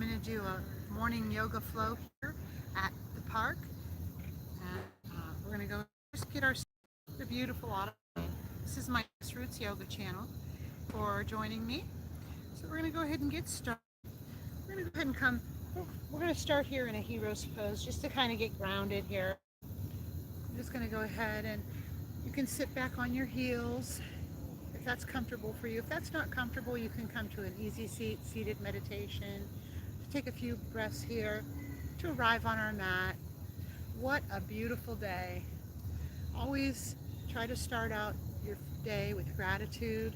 going to do a morning yoga flow here at the park. And we're going to go just get our the beautiful autumn. This is my Roots Yoga channel for joining me. So we're going to go ahead and get started. We're going to go ahead and we're going to start here in a hero's pose just to kind of get grounded here. I'm just going to go ahead and you can sit back on your heels if that's comfortable for you. If that's not comfortable, you can come to an easy seated meditation. Take a few breaths here to arrive on our mat. What a beautiful day. Always try to start out your day with gratitude.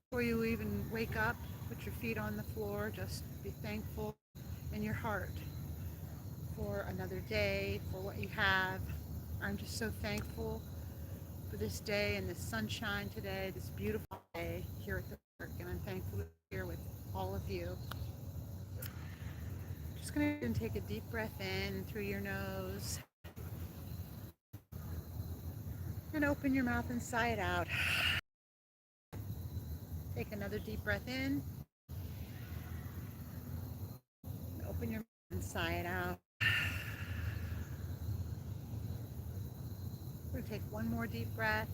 Before you even wake up, put your feet on the floor. Just be thankful in your heart for another day, for what you have. I'm just so thankful for this day and this sunshine today, this beautiful day here at the park, and I'm thankful to be here with all of you. Just going to take a deep breath in through your nose and open your mouth and sigh it out. Take another deep breath in, open your mouth and sigh it out. We're going to take one more deep breath.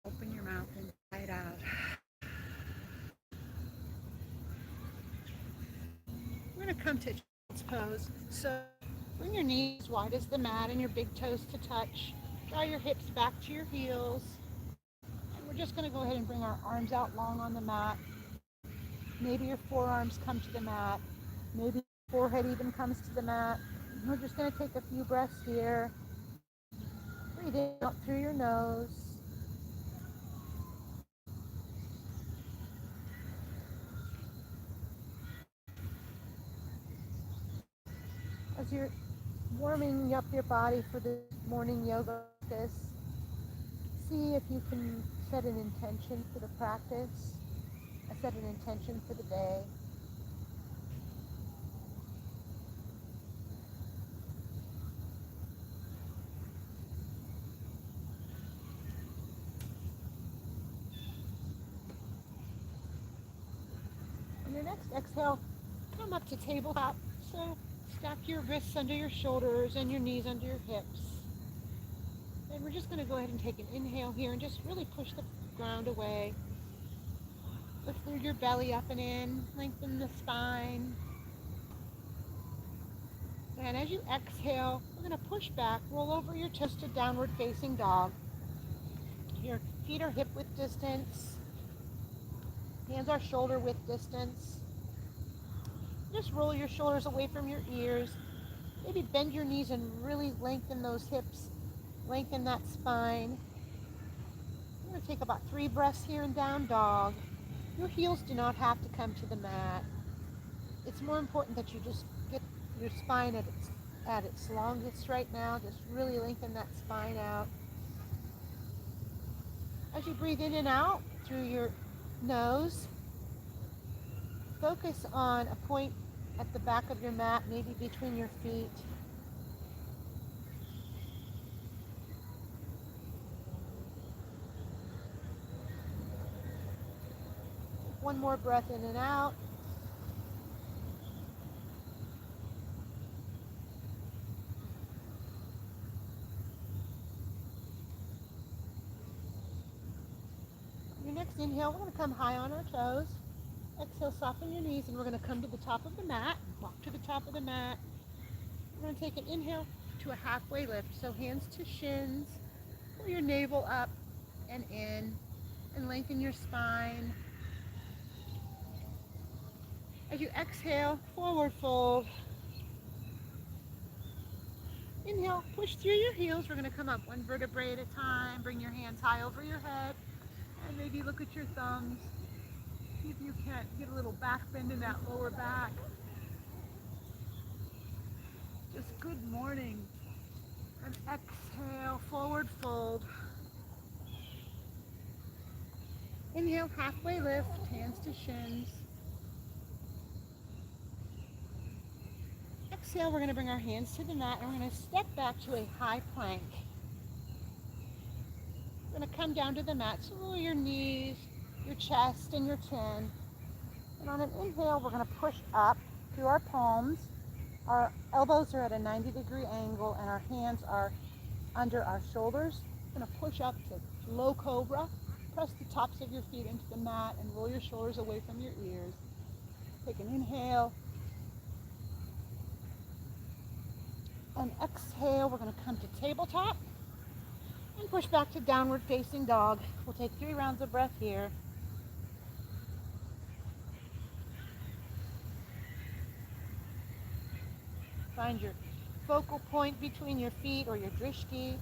Open your mouth and sigh it out. We're going to come to child's pose. So bring your knees as wide as the mat and your big toes to touch. Draw your hips back to your heels. And we're just going to go ahead and bring our arms out long on the mat. Maybe your forearms come to the mat. Maybe your forehead even comes to the mat. And we're just going to take a few breaths here. Breathe in out through your nose. As you're warming up your body for the morning yoga practice, see if you can set an intention for the practice. Set an intention for the day. On your next exhale, come up to tabletop. So stack your wrists under your shoulders and your knees under your hips. And we're just going to go ahead and take an inhale here and just really push the ground away. Lift through your belly up and in, lengthen the spine. And as you exhale, we're going to push back, roll over your toes to downward facing dog. Your feet are hip width distance. Hands are shoulder width distance. Just roll your shoulders away from your ears. Maybe bend your knees and really lengthen those hips. Lengthen that spine. We're going to take about 3 breaths here in down dog. Your heels do not have to come to the mat. It's more important that you just get your spine at its longest right now. Just really lengthen that spine out. As you breathe in and out through your nose, focus on a point at the back of your mat, maybe between your feet. One more breath in and out. Your next inhale, we're going to come high on our toes. Exhale, soften your knees, and we're going to come to the top of the mat. Walk to the top of the mat. We're going to take an inhale to a halfway lift. So hands to shins. Pull your navel up and in, and lengthen your spine. As you exhale, forward fold. Inhale, push through your heels. We're going to come up one vertebrae at a time. Bring your hands high over your head, and maybe look at your thumbs. See if you can't get a little back bend in that lower back. Just good morning. And exhale, forward fold. Inhale, halfway lift, hands to shins. Exhale, we're going to bring our hands to the mat and we're going to step back to a high plank. We're going to come down to the mat, so roll your knees, your chest and your chin. And on an inhale, we're going to push up through our palms. Our elbows are at a 90-degree angle and our hands are under our shoulders. We're going to push up to low cobra. Press the tops of your feet into the mat and roll your shoulders away from your ears. Take an inhale. And exhale, we're going to come to tabletop and push back to downward facing dog. We'll take 3 rounds of breath here. Find your focal point between your feet or your drishti.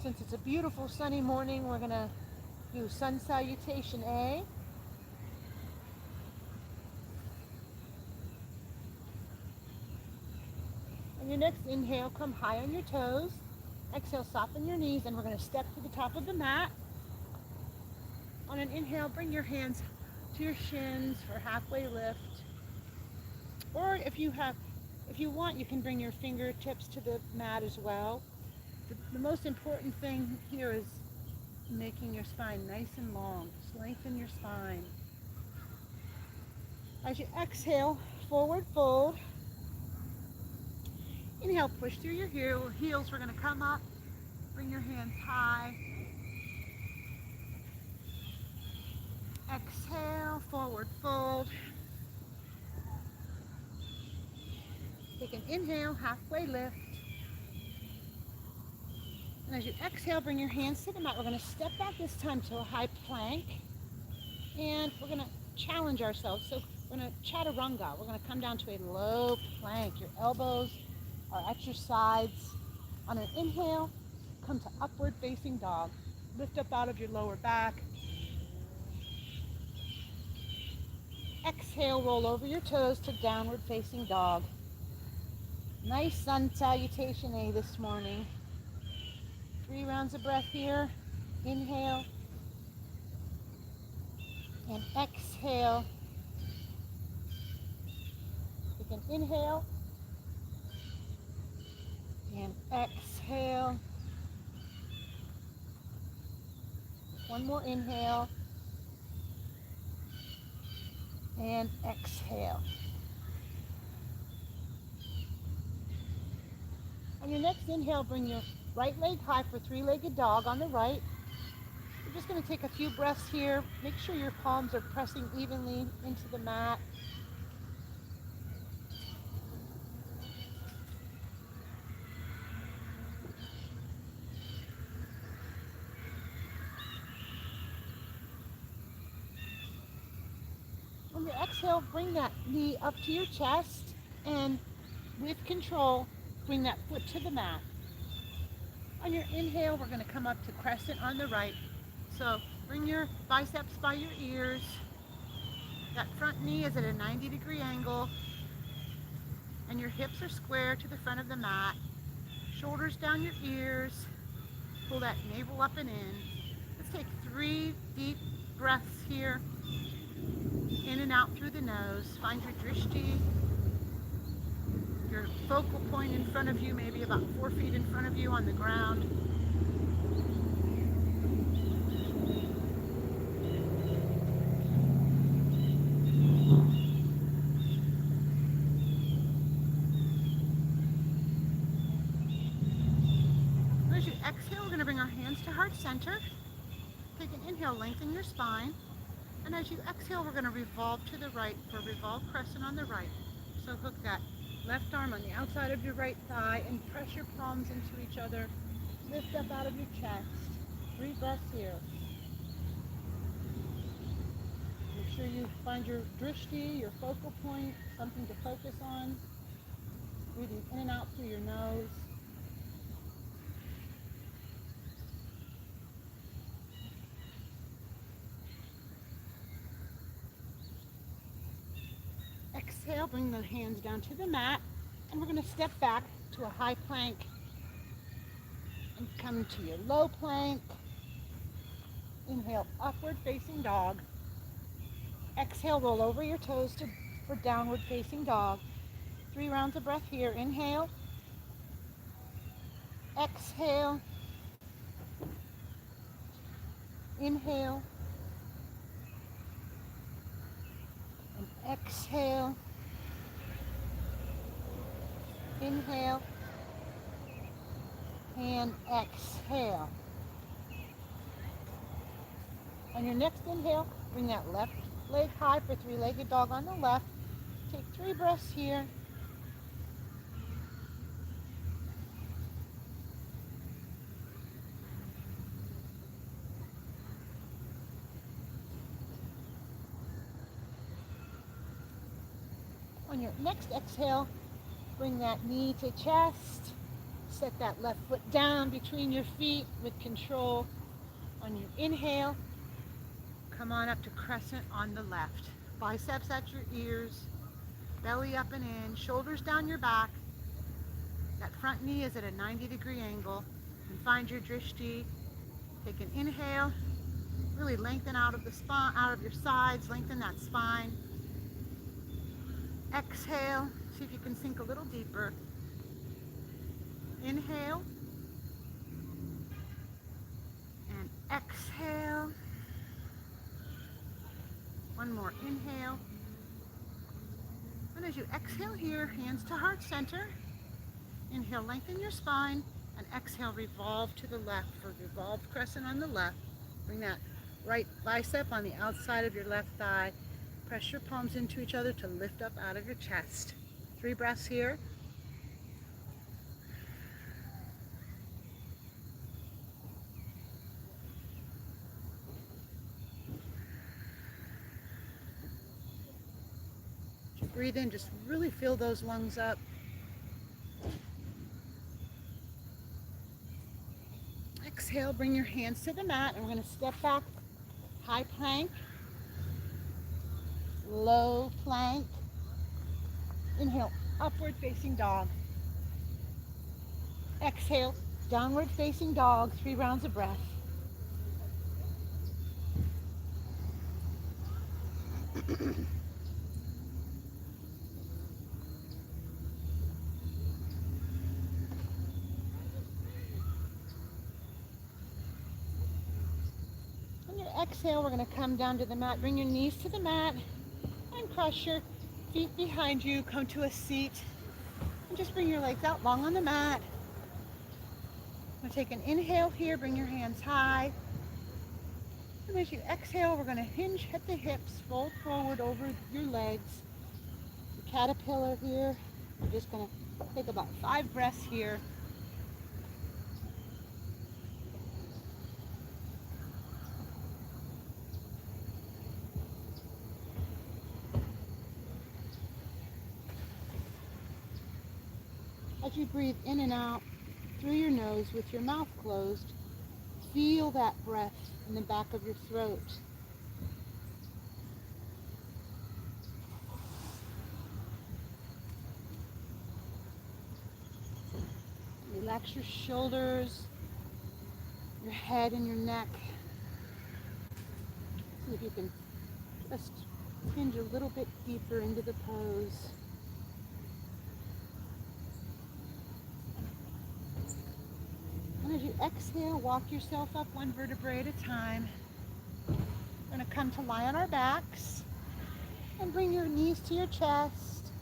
Since it's a beautiful sunny morning, we're going to do sun salutation A. On your next inhale, come high on your toes. Exhale, soften your knees, and we're going to step to the top of the mat. On an inhale, bring your hands to your shins for halfway lift. Or if you want, you can bring your fingertips to the mat as well. The most important thing here is making your spine nice and long. Just lengthen your spine. As you exhale, forward fold. Inhale, push through your heels. We're going to come up. Bring your hands high. Exhale, forward fold. Take an inhale, halfway lift. And as you exhale, bring your hands to the mat. We're going to step back this time to a high plank. And we're going to challenge ourselves. So we're going to chaturanga. We're going to come down to a low plank. Your elbows are at your sides. On an inhale, come to upward facing dog. Lift up out of your lower back. Exhale, roll over your toes to downward facing dog. Nice sun salutation A this morning. 3 rounds of breath here. Inhale. And exhale. Take an inhale. And exhale. One more inhale. And exhale. On your next inhale, bring your right leg high for 3-legged dog on the right. We're just going to take a few breaths here. Make sure your palms are pressing evenly into the mat. On your exhale, bring that knee up to your chest, and with control, bring that foot to the mat. On your inhale, we're going to come up to crescent on the right. So bring your biceps by your ears. That front knee is at a 90-degree angle, and your hips are square to the front of the mat. Shoulders down your ears. Pull that navel up and in. Let's take 3 deep breaths here. In and out through the nose. Find your drishti. Your focal point in front of you, maybe about 4 feet in front of you on the ground. As you exhale, we're going to bring our hands to heart center. Take an inhale, lengthen your spine. And as you exhale, we're going to revolve to the right for revolve crescent on the right. So hook that left arm on the outside of your right thigh and press your palms into each other. Lift up out of your chest. 3 breaths here. Make sure you find your drishti, your focal point, something to focus on. Breathing in and out through your nose. Exhale, bring the hands down to the mat, and we're going to step back to a high plank and come to your low plank. Inhale, upward facing dog. Exhale, roll over your toes for downward facing dog. 3 rounds of breath here. Inhale. Exhale. inhale and exhale. Inhale and exhale. On your next inhale, bring that left leg high for three-legged dog on the left. Take 3 breaths here. On your next exhale, bring that knee to chest. Set that left foot down between your feet with control. On your inhale, come on up to crescent on the left. Biceps at your ears, belly up and in, shoulders down your back. That front knee is at a 90-degree angle. And find your drishti. Take an inhale. Really lengthen out of the spine, out of your sides. Lengthen that spine. Exhale. See if you can sink a little deeper. Inhale. And exhale. One more inhale. And as you exhale here, hands to heart center. Inhale, lengthen your spine. And exhale, revolve to the left for revolved crescent on the left. Bring that right bicep on the outside of your left thigh. Press your palms into each other to lift up out of your chest. 3 breaths here. As you breathe in, just really fill those lungs up. Exhale, bring your hands to the mat, and we're going to step back, high plank, low plank. Inhale, upward facing dog. Exhale, downward facing dog, 3 rounds of breath. On your exhale, we're going to come down to the mat. Bring your knees to the mat and cross your feet behind you. Come to a seat and just bring your legs out long on the mat. We'll take an inhale here. Bring your hands high. And as you exhale, we're going to hinge at the hips, fold forward over your legs. The caterpillar here. We're just going to take about 5 breaths here. As you breathe in and out through your nose with your mouth closed, feel that breath in the back of your throat. Relax your shoulders, your head and your neck. See if you can just hinge a little bit deeper into the pose. And as you exhale, walk yourself up 1 vertebrae at a time. We're going to come to lie on our backs and bring your knees to your chest,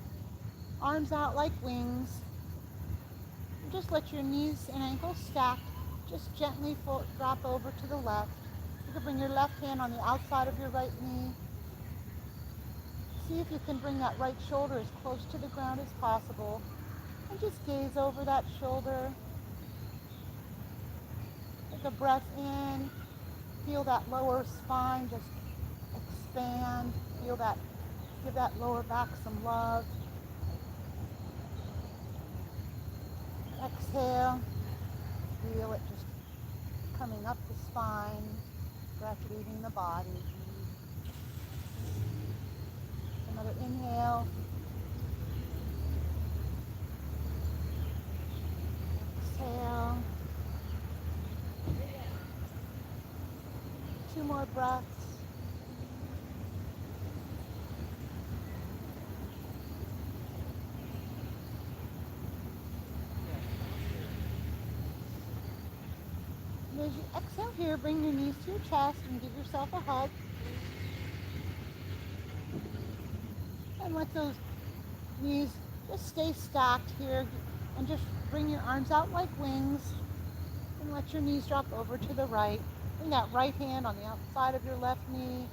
arms out like wings. And just let your knees and ankles stack. Just gently drop over to the left. You can bring your left hand on the outside of your right knee. See if you can bring that right shoulder as close to the ground as possible. And just gaze over that shoulder. Take a breath in. Feel that lower spine just expand. Feel that, give that lower back some love. Exhale. Feel it just coming up the spine. Breath leaving the body. Another inhale. Exhale. 2 more breaths. as you exhale here, bring your knees to your chest and give yourself a hug. And let those knees just stay stacked here. And just bring your arms out like wings. And let your knees drop over to the right. Bring that right hand on the outside of your left knee.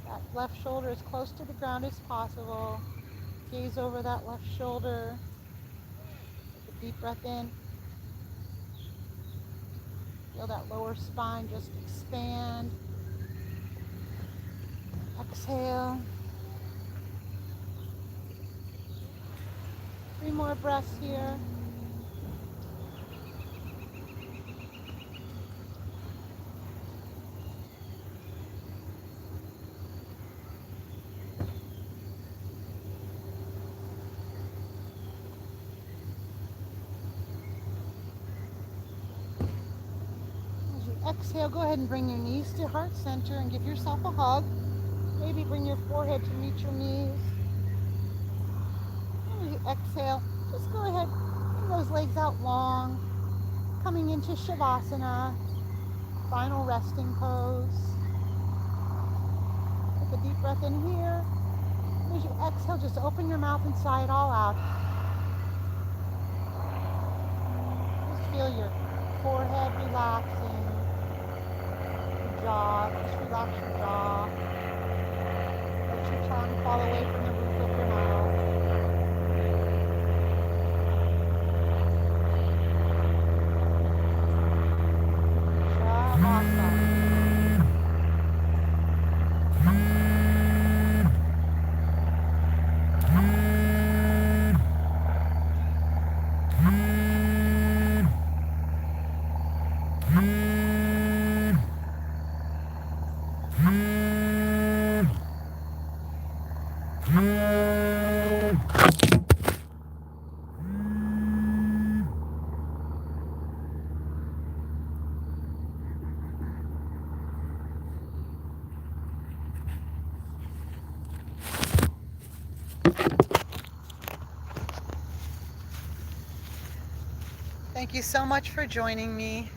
That left shoulder as close to the ground as possible. Gaze over that left shoulder. Take a deep breath in. Feel that lower spine just expand. Exhale. 3 more breaths here. Exhale, go ahead and bring your knees to heart center and give yourself a hug. Maybe bring your forehead to meet your knees. And as you exhale, just go ahead, bring those legs out long, coming into Shavasana, final resting pose. Take a deep breath in here. And as you exhale, just open your mouth and sigh it all out. Just feel your forehead relaxing. Jaw, just relax your jaw. Let your tongue fall away from the roof of your mouth. Shavasana. Thank you so much for joining me.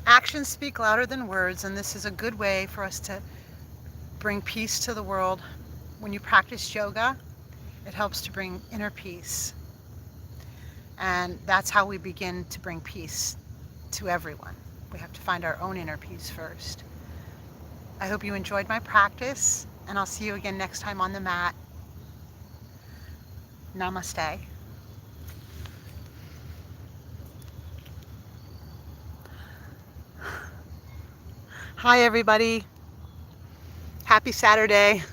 Actions speak louder than words, and this is a good way for us to bring peace to the world. When you practice yoga, it helps to bring inner peace. And that's how we begin to bring peace to everyone. We have to find our own inner peace first. I hope you enjoyed my practice, and I'll see you again next time on the mat. Namaste. Hi everybody. Happy Saturday.